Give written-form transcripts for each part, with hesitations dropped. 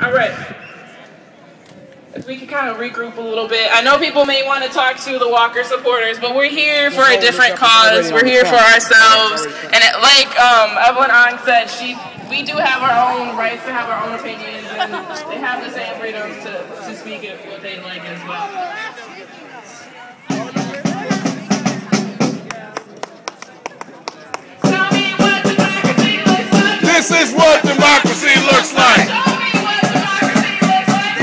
All right. If we can kind of regroup a little bit. I know people may want to talk to the Walker supporters, but we're here for a different cause. We're here for ourselves. And like Evelyn Ong said, we do have our own rights to have our own opinions, and they have the same freedoms to speak it what they like as well. Tell me what democracy looks like. This is what democracy looks like.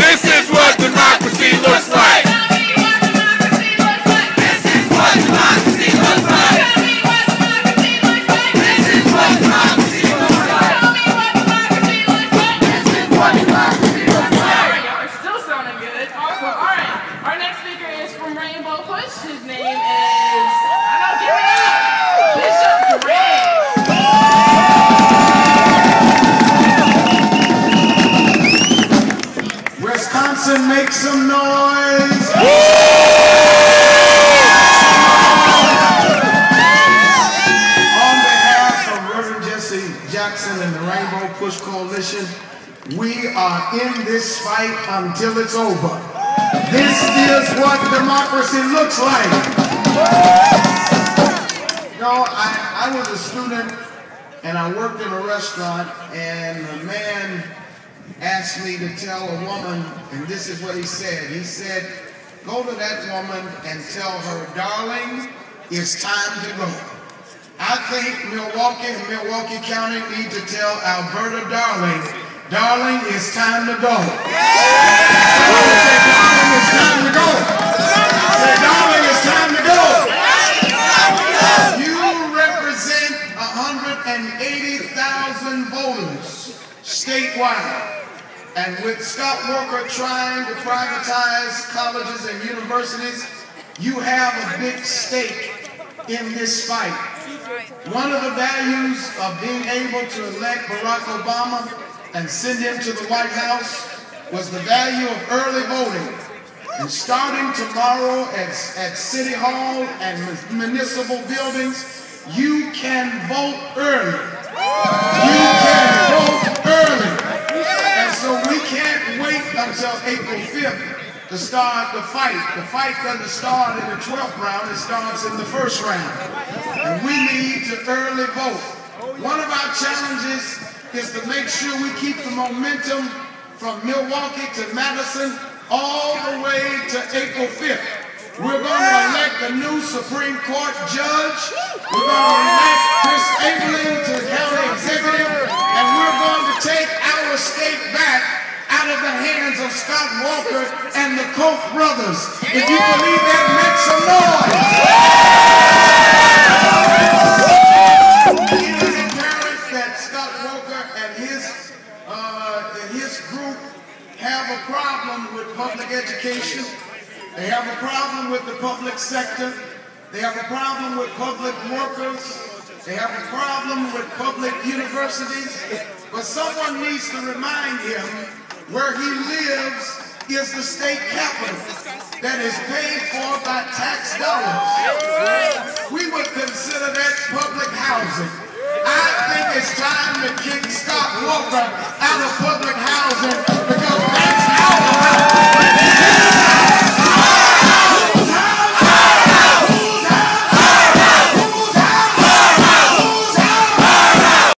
This is what democracy looks like. This is what democracy looks like. This is what democracy looks like. This is what democracy looks like. Y'all are still sounding good. Awesome. All right. Our next speaker is from Rainbow Push. His name is, give it up, Bishop Gray. Wisconsin, make some noise. On behalf of Reverend Jesse Jackson and the Rainbow Push Coalition, we are in this fight until it's over. This is what democracy looks like. I was a student and I worked in a restaurant, and a man asked me to tell a woman, and this is what he said. He said, go to that woman and tell her, darling, it's time to go. I think Milwaukee and Milwaukee County need to tell Alberta, darling, it's time to go. Someone say, darling, it's time to go. Say, darling, it's time to go. You represent 180,000 voters statewide. And with Scott Walker trying to privatize colleges and universities, you have a big stake in this fight. One of the values of being able to elect Barack Obama and send him to the White House was the value of early voting. And starting tomorrow at City Hall and municipal buildings, you can vote early. You can vote early. And so we can't wait until April 5th to start the fight. The fight doesn't start in the 12th round, it starts in the first round. And we need to early vote. One of our challenges is to make sure we keep the momentum from Milwaukee to Madison all the way to April 5th. We're going to elect a new Supreme Court judge. We're going to elect Chris Abeling to the county executive. And we're going to take our state back out of the hands of Scott Walker and the Koch brothers. If you believe that, make some noise. It is apparent that Scott Walker and his group have a problem with public education. They have a problem with the public sector. They have a problem with public workers. They have a problem with public universities. But someone needs to remind him where he lives is the state capital that is paid for by tax dollars. We would consider that public housing. I think it's time to kick Scott Walker out of public housing